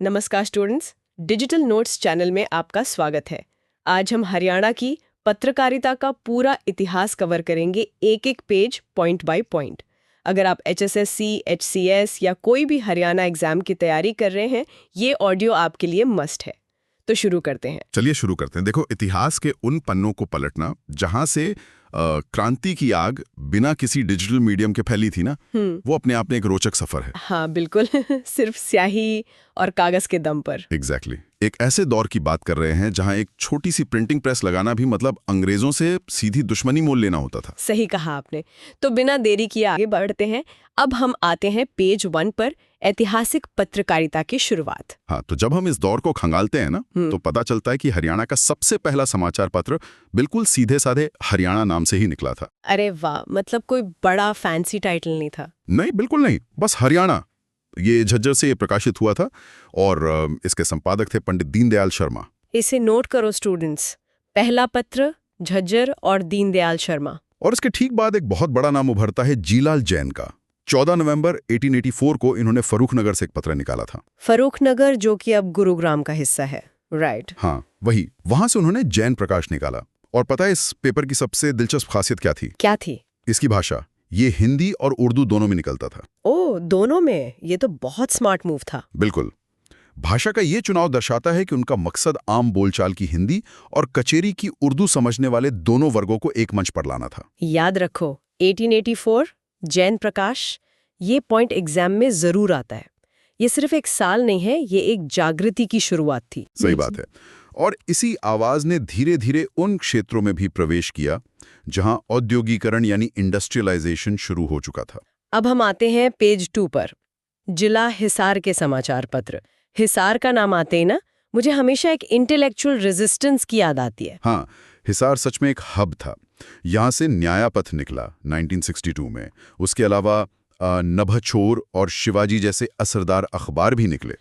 नमस्कार students, digital notes channel में आपका स्वागत है। आज हम हरियाणा की पत्रकारिता का पूरा इतिहास कवर करेंगे, एक एक पेज पॉइंट बाय पॉइंट। अगर आप HSSC, HCS या कोई भी हरियाणा एग्जाम की तैयारी कर रहे हैं, ये ऑडियो आपके लिए मस्ट है। तो शुरू करते हैं। चलिए शुरू करते हैं। देखो, इतिहास के उन पन्नों को पलटना जहां से क्रांति की आग बिना किसी डिजिटल मीडियम के फैली थी ना, वो अपने आप में एक रोचक सफर है। हाँ बिल्कुल सिर्फ स्याही और कागज के दम पर। एग्जैक्टली। एक ऐसे दौर की बात कर रहे हैं जहां एक छोटी सी प्रिंटिंग प्रेस लगाना भी मतलब अंग्रेजों से सीधी दुश्मनी मोल लेना होता था। सही कहा आपने। तो बिना देरी किए आगे बढ़ते हैं। अब हम आते हैं पेज 1 पर, ऐतिहासिक पत्रकारिता की शुरुआत। हाँ, तो जब हम इस दौर को खंगालते हैं ना, तो पता चलता है कि हरियाणा का सबसे पहला समाचार पत्र बिल्कुल सीधे साधे हरियाणा नाम से ही निकला था। अरे वाह, मतलब कोई बड़ा फैंसी टाइटल नहीं था। नहीं, बिल्कुल नहीं, बस हरियाणा। ये झज्जर से प्रकाशित हुआ था और इसके संपादक थे पंडित दीनदयाल शर्मा। इसे नोट करो स्टूडेंट्स, पहला पत्र झज्जर और दीनदयाल शर्मा। और इसके ठीक बाद एक बहुत बड़ा नाम उभरता है जीलाल जैन का। 14 नवंबर 1884 को इन्होंने फर्रुखनगर से एक पत्र निकाला था। फर्रुखनगर, जो कि अब गुरुग्राम का हिस्सा है, राइट? हाँ वही। वहां से उन्होंने जैन प्रकाश निकाला। और पता है इस पेपर की सबसे दिलचस्प खासियत क्या थी? क्या थी? इसकी भाषा। ये हिंदी और उर्दू दोनों में निकलता था। ओह, दोनों में? ये तो बहुत स्मार्ट मूव था। बिल्कुल। भाषा का ये चुनाव दर्शाता है कि उनका मकसद आम बोलचाल की हिंदी और कचेरी की उर्दू समझने वाले दोनों वर्गों को एक मंच पर लाना था। याद रखो, 1884 जैन प्रकाश, ये पॉइंट एग्जाम में जरूर आता है। ये सिर्फ एक साल नहीं है, ये एक जागृति की शुरुआत थी। सही बात है। और इसी आवाज ने धीरे धीरे उन क्षेत्रों में भी प्रवेश किया जहां औद्योगिकरण यानी इंडस्ट्रियलाइजेशन शुरू हो चुका था। अब हम आते हैं पेज 2 पर, जिला हिसार के समाचार पत्र। हिसार का नाम आते ही ना, मुझे हमेशा एक इंटेलेक्चुअल रेजिस्टेंस की याद आती है। हाँ, हिसार सच में एक हब था। यहाँ से न्यायपथ निकला 1962 में। उसके अलावा नभछोर और शिवाजी जैसे असरदार अखबार भी निकले।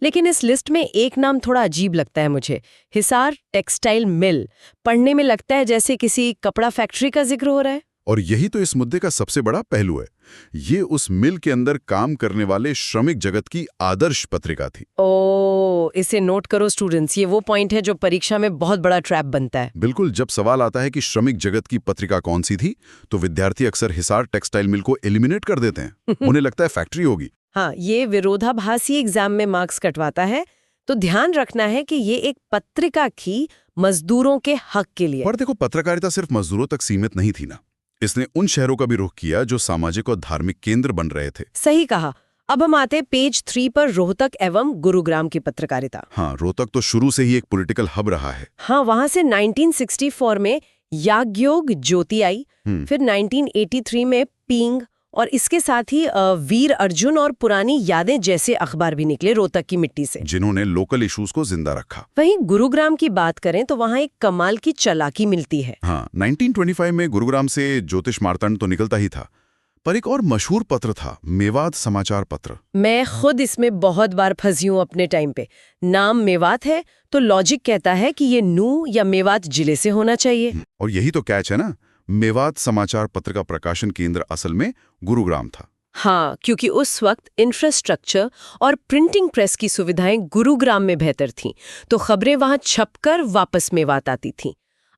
लेकिन इस लिस्ट में एक नाम थोड़ा अजीब लगता है मुझे, हिसार टेक्सटाइल मिल। पढ़ने में लगता है जैसे किसी कपड़ा फैक्ट्री का जिक्र हो रहा है। और यही तो इस मुद्दे का सबसे बड़ा पहलू है। ये उस मिल के अंदर काम करने वाले श्रमिक जगत की आदर्श पत्रिका थी। ओह, इसे नोट करो स्टूडेंट्स, ये वो पॉइंट है जो परीक्षा में बहुत बड़ा ट्रैप बनता है। बिल्कुल। जब सवाल आता है कि श्रमिक जगत की पत्रिका कौन सी थी, तो विद्यार्थी अक्सर हिसार टेक्सटाइल मिल को एलिमिनेट कर देते हैं। उन्हें लगता है फैक्ट्री होगी। हाँ, ये विरोधाभासी एग्जाम में मार्क्स कटवाता है। तो ध्यान रखना है कि ये एक पत्रिका थी मजदूरों के हक के लिए। पर देखो, पत्रकारिता सिर्फ मजदूरों तक सीमित नहीं थी ना। इसने उन शहरों का भी रुख किया जो सामाजिक और धार्मिक केंद्र बन रहे थे। सही कहा। अब हम आते हैं पेज 3 पर, रोहतक एवं गुरुग्राम की पत्रकारिता। हाँ, रोहतक तो शुरू से ही एक पॉलिटिकल हब रहा है। हाँ, वहां से 1964 में याज्ञयोग ज्योति आई, फिर 1983 में पींग, और इसके साथ ही वीर अर्जुन और पुरानी यादें जैसे अखबार भी निकले रोहतक की मिट्टी से, जिन्होंने लोकल इश्यूज को जिंदा रखा। वहीं गुरुग्राम की बात करें तो वहां एक कमाल की चालाकी मिलती है। हाँ, 1925 में गुरुग्राम से ज्योतिष मार्तंड तो निकलता ही था, पर एक और मशहूर पत्र था, मेवात समाचार पत्र। मैं खुद इसमें बहुत बार फंसी हूं अपने टाइम पे। नाम मेवात है तो लॉजिक कहता है कि ये नू या मेवात जिले से होना चाहिए। और यही तो कैच है ना, मेवात समाचार पत्र का प्रकाशन केंद्र असल में गुरुग्राम था। हाँ, क्योंकि उस वक्त इंफ्रास्ट्रक्चर और प्रिंटिंग प्रेस की सुविधाएं गुरुग्राम में बेहतर थीं, तो खबरें वहां छपकर वापस मेवात आती थीं।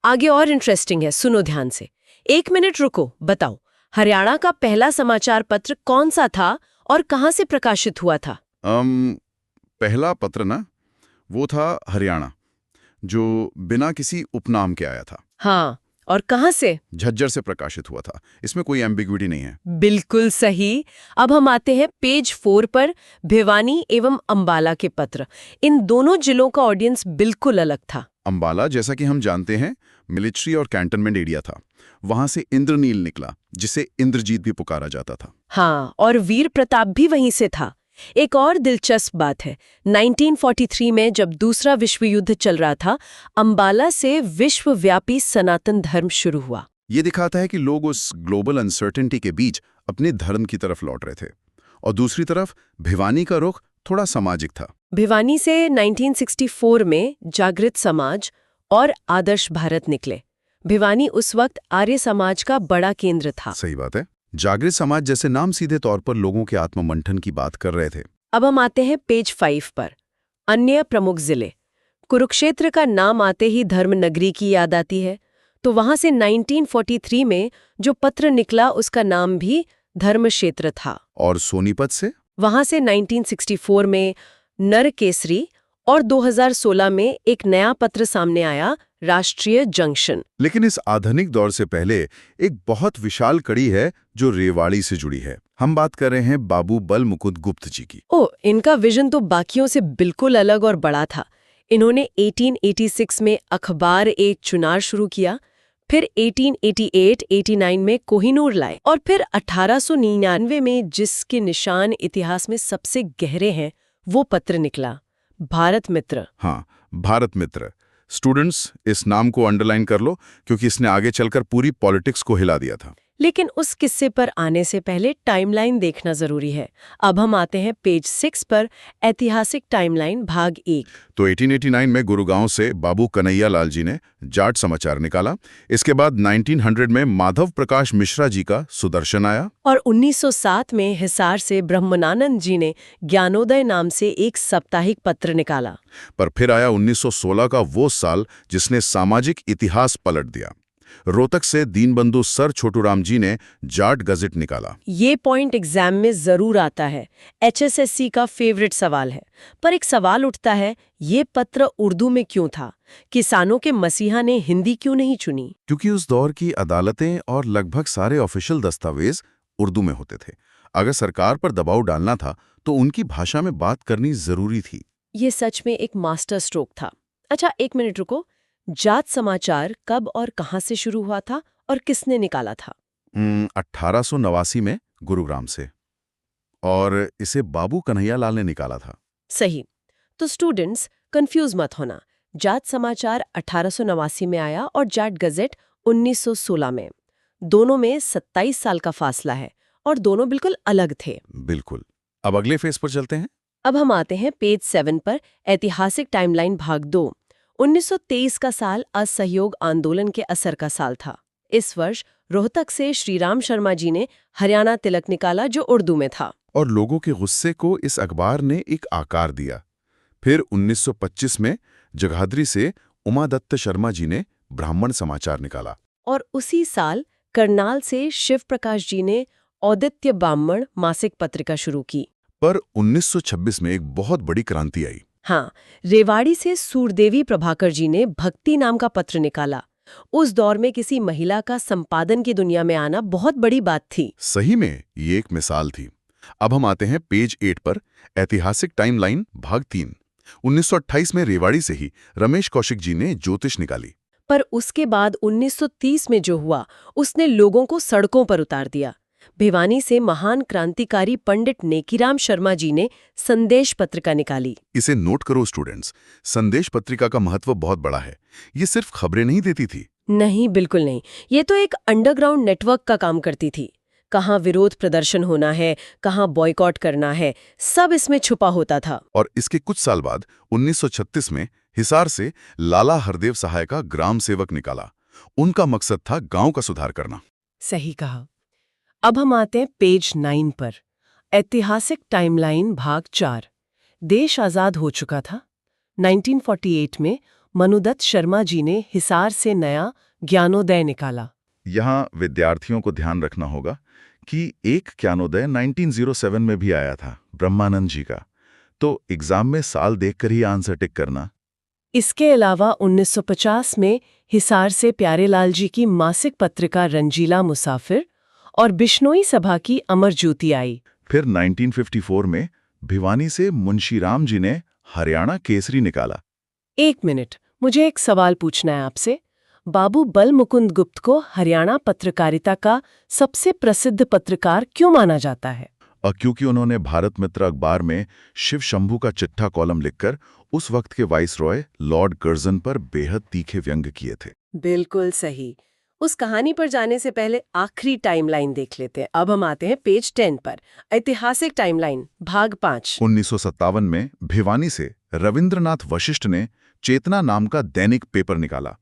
आगे और इंटरेस्टिंग है, सुनो ध्यान से। 1 मिनट रुको, बताओ हरियाणा का पहला समाचार पत्र कौन सा था और कहां से प्रकाशित हुआ था? पहला पत्र ना, वो था हरियाणा, जो बिना किसी उपनाम के आया था। हाँ, और कहां से? झज्जर से प्रकाशित हुआ था। इसमें कोई एम्बिग्विटी नहीं है। बिल्कुल सही। अब हम आते हैं पेज 4 पर, भिवानी एवं अंबाला के पत्र। इन दोनों जिलों का ऑडियंस बिल्कुल अलग था। अंबाला, जैसा कि हम जानते हैं, मिलिट्री और कैंटनमेंट एरिया था। वहां से इंद्रनील निकला, जिसे इंद्रजीत भी पुकारा जाता था। हाँ, और वीर प्रताप भी वहीं से था। एक और दिलचस्प बात है, 1943 में जब दूसरा विश्व युद्ध चल रहा था, अंबाला से विश्वव्यापी सनातन धर्म शुरू हुआ। ये दिखाता है कि लोग उस ग्लोबल अनसर्टेनिटी के बीच अपने धर्म की तरफ लौट रहे थे। और दूसरी तरफ भिवानी का रुख थोड़ा सामाजिक था। भिवानी से 1964 में जागृत समाज और आदर्श भारत निकले। भिवानी उस वक्त आर्य समाज का बड़ा केंद्र था। सही बात है। जागृत समाज जैसे नाम सीधे तौर पर लोगों के आत्ममंथन की बात कर रहे थे। अब हम आते हैं पेज 5 पर, अन्य प्रमुख जिले, कुरुक्षेत्र का नाम आते ही धर्मनगरी की याद आती है, तो वहां से 1943 में जो पत्र निकला उसका नाम भी धर्मक्षेत्र था। और सोनीपत से? वहां से 1964 में नरकेसरी और 2016 में एक नया पत्र सामने आया, राष्ट्रीय जंक्शन। लेकिन इस आधुनिक दौर से पहले एक बहुत विशाल कड़ी है जो रेवाड़ी से जुड़ी है। हम बात कर रहे हैं बाबू बल मुकुंद गुप्त जी की। इनका विजन तो बाकियों से बिल्कुल अलग और बड़ा था। इन्होंने 1886 में अखबार ए चुनार शुरू किया, फिर 1888-89 में कोहिनूर लाए और फिर 1899 में जिसके निशान इतिहास में सबसे गहरे हैं वो पत्र निकला, भारत मित्र। हाँ, भारत मित्र। स्टूडेंट्स, इस नाम को अंडरलाइन कर लो क्योंकि इसने आगे चलकर पूरी पॉलिटिक्स को हिला दिया था। लेकिन उस किस्से पर आने से पहले टाइमलाइन देखना जरूरी है। अब हम आते हैं पेज 6 पर, ऐतिहासिक टाइमलाइन भाग 1। तो 1889 में गुरुगांव से बाबू कन्हैया लाल जी ने जाट समाचार निकाला। इसके बाद 1900 में माधव प्रकाश मिश्रा जी का सुदर्शन आया और 1907 में हिसार से ब्रह्मनानंद जी ने ज्ञानोदय नाम से एक साप्ताहिक पत्र निकाला। पर फिर आया 1916 का वो साल जिसने सामाजिक इतिहास पलट दिया। रोहतक से दीनबंधु सर छोटूराम जी ने जाट गजेट निकाला। ये पॉइंट एग्जाम में जरूर आता है, HSSC का फेवरेट सवाल है। पर एक सवाल उठता है, ये पत्र उर्दू में क्यों था? किसानों के मसीहा ने हिंदी क्यों नहीं चुनी? क्योंकि उस दौर की अदालतें और लगभग सारे ऑफिशियल दस्तावेज उर्दू में होते थे। अगर सरकार पर दबाव डालना था तो उनकी भाषा में बात करनी जरूरी थी। ये सच में एक मास्टर स्ट्रोक था। अच्छा, एक मिनट रुको। जाट समाचार कब और कहां से शुरू हुआ था और किसने निकाला था? 1889 में गुरुग्राम से, और इसे बाबू कन्हैया लाल ने निकाला था। सही। तो स्टूडेंट्स, कंफ्यूज मत होना। जाट समाचार 1889 में आया और जाट गजेट 1916 में। दोनों में 27 साल का फासला है और दोनों बिल्कुल अलग थे। बिल्कुल। अब अगले फेज पर चलते हैं। अब हम आते हैं पेज 7 पर, ऐतिहासिक टाइमलाइन भाग 2। 1923 का साल असहयोग आंदोलन के असर का साल था। इस वर्ष रोहतक से श्रीराम शर्मा जी ने हरियाणा तिलक निकाला जो उर्दू में था। और लोगों के गुस्से को इस अखबार ने एक आकार दिया। फिर 1925 में जगाधरी से उमादत्त शर्मा जी ने ब्राह्मण समाचार निकाला। और उसी साल करनाल से शिव प्रकाश जी ने औदित्य ब्राह्मण मासिक पत्रिका शुरू की। पर 1926 में एक बहुत बड़ी क्रांति आई। हाँ, रेवाड़ी से सूरदेवी प्रभाकर जी ने भक्ति नाम का पत्र निकाला। उस दौर में किसी महिला का संपादन की दुनिया में आना बहुत बड़ी बात थी। सही में ये एक मिसाल थी। अब हम आते हैं पेज 8 पर, ऐतिहासिक टाइमलाइन भाग 3। 1928 में रेवाड़ी से ही रमेश कौशिक जी ने ज्योतिष निकाली। पर उसके बाद 1930 में जो हुआ उसने लोगों को सड़कों पर उतार दिया। भिवानी से महान क्रांतिकारी पंडित नेकीराम शर्मा जी ने संदेश पत्रिका निकाली। इसे नोट करो स्टूडेंट्स, संदेश पत्रिका का महत्व बहुत बड़ा है। ये सिर्फ खबरें नहीं देती थी। नहीं, बिल्कुल नहीं। ये तो एक अंडरग्राउंड नेटवर्क का काम करती थी। कहाँ विरोध प्रदर्शन होना है, कहाँ बॉयकॉट करना है, सब इसमें छुपा होता था। और इसके कुछ साल बाद 1936 में हिसार से लाला हरदेव सहाय का ग्राम सेवक निकाला। उनका मकसद था गांव का सुधार करना। सही कहा। अब हम आते हैं पेज 9 पर, ऐतिहासिक टाइमलाइन भाग 4। देश आजाद हो चुका था। 1948 में मनुदत्त शर्मा जी ने हिसार से नया ज्ञानोदय निकाला। यहाँ विद्यार्थियों को ध्यान रखना होगा कि एक ज्ञानोदय 1907 में भी आया था, ब्रह्मानंद जी का। तो एग्जाम में साल देखकर ही आंसर टिक करना। इसके अलावा 1950 में हिसार से प्यारेलाल जी की मासिक पत्रिका रंजीला मुसाफिर और बिश्नोई सभा की अमर ज्योति आई। फिर 1954 में भिवानी से मुंशीराम जी ने हरियाणा केसरी निकाला। एक मिनट, मुझे एक सवाल पूछना है आपसे। बाबू बल मुकुंद गुप्त को हरियाणा पत्रकारिता का सबसे प्रसिद्ध पत्रकार क्यों माना जाता है? क्योंकि उन्होंने भारत मित्र अखबार में शिव शंभू का चिट्ठा कॉलम लिखकर उस वक्त के वाइसरॉय लॉर्ड कर्जन पर बेहद तीखे व्यंग किए थे। बिल्कुल सही। उस कहानी पर जाने से पहले आखिरी टाइमलाइन देख लेते हैं। अब हम आते हैं पेज 10 पर, ऐतिहासिक टाइमलाइन भाग 5। 1957 में भिवानी से रविंद्रनाथ वशिष्ठ ने चेतना नाम का दैनिक पेपर निकाला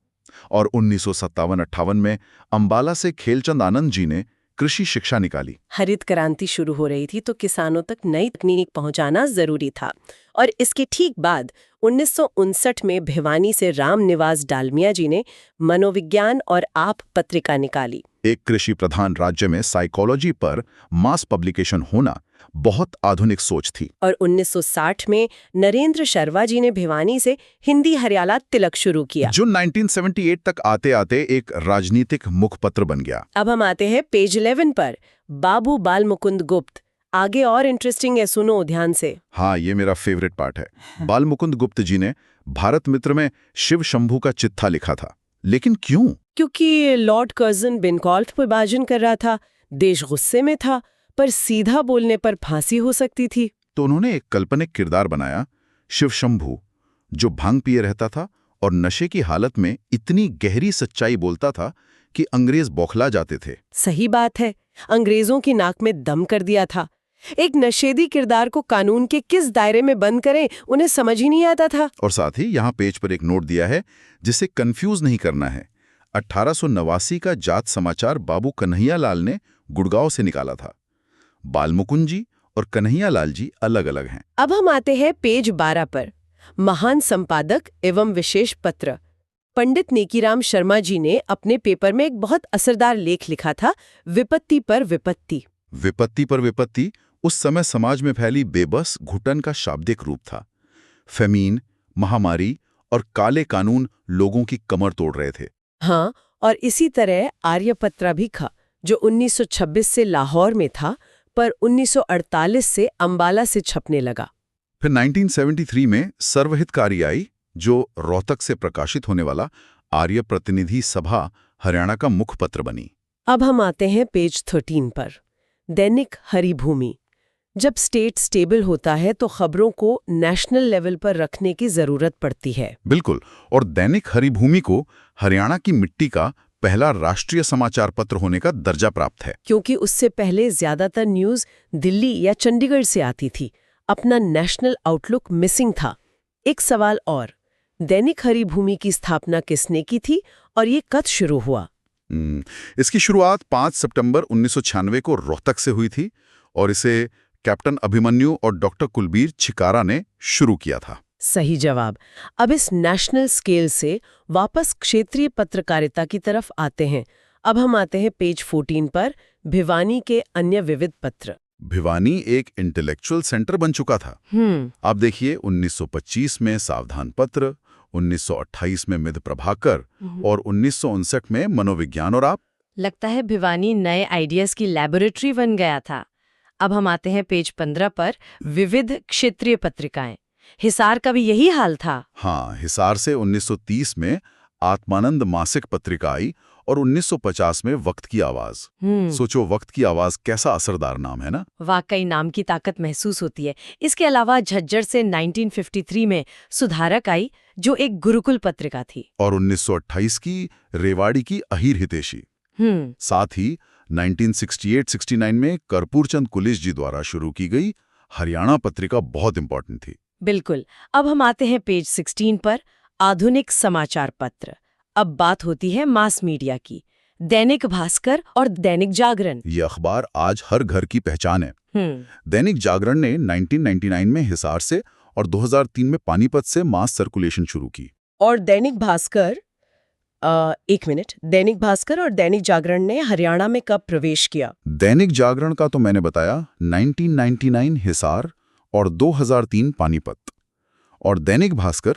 और 1957-58 में अंबाला से खेलचंद आनंद जी ने कृषि शिक्षा निकाली। हरित क्रांति शुरू हो रही थी तो किसानों तक नई तकनीक पहुंचाना जरूरी था। और इसके ठीक बाद 1959 में भिवानी से रामनिवास डालमिया जी ने मनोविज्ञान और आप पत्रिका निकाली। एक कृषि प्रधान राज्य में साइकोलॉजी पर मास पब्लिकेशन होना बहुत आधुनिक सोच थी। और 1960 में नरेंद्र शर्मा जी ने भिवानी से हिंदी हरियाला तिलक शुरू किया, जो 1978 तक आते आते एक राजनीतिक मुखपत्र बन गया। अब हम आते हैं पेज 11 पर। बाबू बाल मुकुंद गुप्त। आगे और इंटरेस्टिंग है, सुनो ध्यान से। हाँ, ये मेरा फेवरेट पार्ट है। बाल मुकुंद गुप्त जी ने भारत मित्र में शिव शंभू का चिट्ठा लिखा था। लेकिन क्यों? क्योंकि लॉर्ड कर्जन बेनगॉल्फ पर भाषण कर रहा था, देश गुस्से में था, पर सीधा बोलने पर फांसी हो सकती थी। तो उन्होंने एक काल्पनिक किरदार बनाया, शिव शंभू, जो भांग पिए रहता था और नशे की हालत में इतनी गहरी सच्चाई बोलता था कि अंग्रेज बौखला जाते थे। सही बात है, अंग्रेजों की नाक में दम कर दिया था। एक नशेदी किरदार को कानून के किस दायरे में बंद करें, उन्हें समझ ही नहीं आता था। और साथ ही यहाँ पेज पर एक नोट दिया है जिसे कंफ्यूज नहीं करना है। 1889 का जात समाचार बाबू कन्हैया लाल ने गुड़गांव से निकाला था। बालमुकुंद जी और कन्हैया लाल जी अलग अलग हैं। अब हम आते हैं पेज 12 पर। महान संपादक एवं विशेष पत्र पंडित नेकीराम शर्मा जी ने अपने पेपर में एक बहुत असरदार लेख लिखा था, विपत्ति पर विपत्ति। विपत्ति पर विपत्ति उस समय समाज में फैली बेबस घुटन का शाब्दिक रूप था। फेमीन, महामारी और काले कानून लोगों की कमर तोड़ रहे थे। हाँ, और इसी तरह आर्यपत्रा भी था, जो 1926 से लाहौर में था, पर 1948 से अंबाला से छपने लगा। फिर 1973 में सर्वहितकारी आई, जो रोहतक से प्रकाशित होने वाला आर्य प्रतिनिधि सभा हरियाणा का मुखपत्र बनी। अब हम आते हैं पेज 13 पर। दैनिक हरिभूमि। जब स्टेट स्टेबल होता है तो खबरों को नेशनल लेवल पर रखने की जरूरत पड़ती है। बिल्कुल, और दैनिक हरिभूमि को हरियाणा की मिट्टी का पहला राष्ट्रीय समाचार पत्र होने का दर्जा प्राप्त है। क्योंकि उससे पहले ज्यादातर न्यूज दिल्ली या चंडीगढ़ से आती थी। अपना नेशनल आउटलुक मिसिंग था। एक सवाल और, दैनिक हरिभूमि की स्थापना किसने की थी और ये कब शुरू हुआ? इसकी शुरुआत 5 सितंबर 1996 को रोहतक से हुई थी और इसे कैप्टन अभिमन्यु और डॉक्टर कुलबीर छिकारा ने शुरू किया था। सही जवाब। अब इस नेशनल स्केल से वापस क्षेत्रीय पत्रकारिता की तरफ आते हैं। अब हम आते हैं पेज 14 पर, भिवानी के अन्य विविध पत्र। भिवानी एक इंटेलेक्चुअल सेंटर बन चुका था। आप देखिए, 1925 में सावधान पत्र, 1928 में मिध प्रभाकर और 1959 में मनोविज्ञान और आप। लगता है भिवानी नए आइडियाज की लैबोरेटरी बन गया था। अब हम आते हैं पेज 15 पर, विविध क्षेत्रीय पत्रिकाएं। हिसार का भी यही हाल था। हाँ, हिसार से 1930 में आत्मानंद मासिक पत्रिका आई और 1950 में वक्त की आवाज। सोचो, वक्त की आवाज कैसा असरदार नाम है ना। वाकई नाम की ताकत महसूस होती है। इसके अलावा झज्जर से 1953 में सुधारक आई, जो एक गुरुकुल पत्रिका थी। और 1928 की रेवाड़ी की अहीर हितेशी। साथ ही 1968-69 में कर्पूरचंद कुलिस जी द्वारा शुरू की गई हरियाणा पत्रिका बहुत इंपॉर्टेंट थी। बिल्कुल। अब हम आते हैं पेज 16 पर, आधुनिक समाचार पत्र। अब बात होती है मास मीडिया की। दैनिक भास्कर और दैनिक जागरण। ये अखबार आज हर घर की पहचान है। दैनिक जागरण ने 1999 में हिसार से और 2003 में पानीपत से मास सर्कुलेशन शुरू की। और दैनिक भास्कर दैनिक भास्कर और दैनिक जागरण ने हरियाणा में कब प्रवेश किया? दैनिक जागरण का तो मैंने बताया, 1999 हिसार और 2003 पानीपत। और दैनिक भास्कर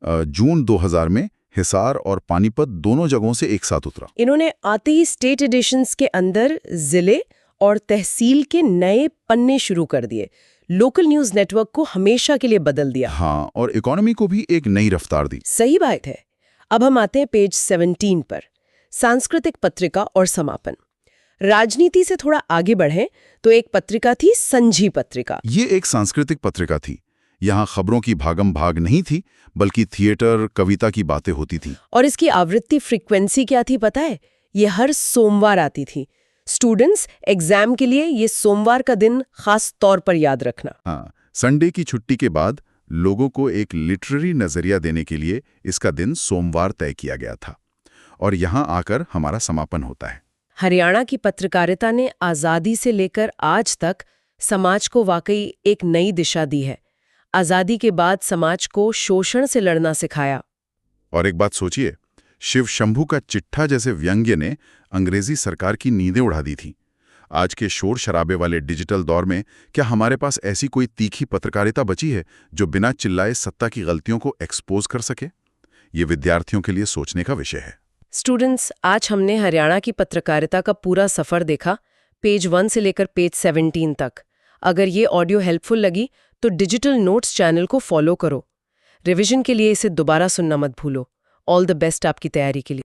जून 2000 में हिसार और पानीपत दोनों जगहों से एक साथ उतरा। इन्होंने आते ही स्टेट एडिशंस के अंदर जिले और तहसील के नए पन्ने शुरू कर दिए। लोकल न्यूज नेटवर्क को हमेशा के लिए बदल दिया। हाँ, और इकोनॉमी को भी एक नई रफ्तार दी। सही बात है। अब हम आते हैं पेज 17 पर, सांस्कृतिक पत्रिका और समापन। राजनीति से थोड़ा आगे बढ़ें तो एक पत्रिका थी संजी पत्रिका। ये एक सांस्कृतिक पत्रिका थी। यहाँ खबरों की भागम भाग नहीं थी, बल्कि थिएटर, कविता की बातें होती थी। और इसकी आवृत्ति फ्रीक्वेंसी क्या थी पता है? ये हर सोमवार आती थी। स्टूडेंट्स एग्जाम के लिए ये सोमवार का दिन खास तौर पर याद रखना। हाँ, संडे की छुट्टी के बाद लोगों को एक लिटरेरी नजरिया देने के लिए इसका दिन सोमवार तय किया गया था। और यहाँ आकर हमारा समापन होता है। हरियाणा की पत्रकारिता ने आज़ादी से लेकर आज तक समाज को वाकई एक नई दिशा दी है। आज़ादी के बाद समाज को शोषण से लड़ना सिखाया। और एक बात सोचिए, शिव शंभू का चिट्ठा जैसे व्यंग्य ने अंग्रेजी सरकार की नींदें उड़ा दी थी। आज के शोर शराबे वाले डिजिटल दौर में क्या हमारे पास ऐसी कोई तीखी पत्रकारिता बची है जो बिना चिल्लाए सत्ता की गलतियों को एक्सपोज कर सके? ये विद्यार्थियों के लिए सोचने का विषय है। स्टूडेंट्स, आज हमने हरियाणा की पत्रकारिता का पूरा सफर देखा, पेज 1 से लेकर पेज 17 तक। अगर ये ऑडियो हेल्पफुल लगी तो डिजिटल नोट्स चैनल को फॉलो करो। रिवीजन के लिए इसे दोबारा सुनना मत भूलो। ऑल द बेस्ट आपकी तैयारी के लिए।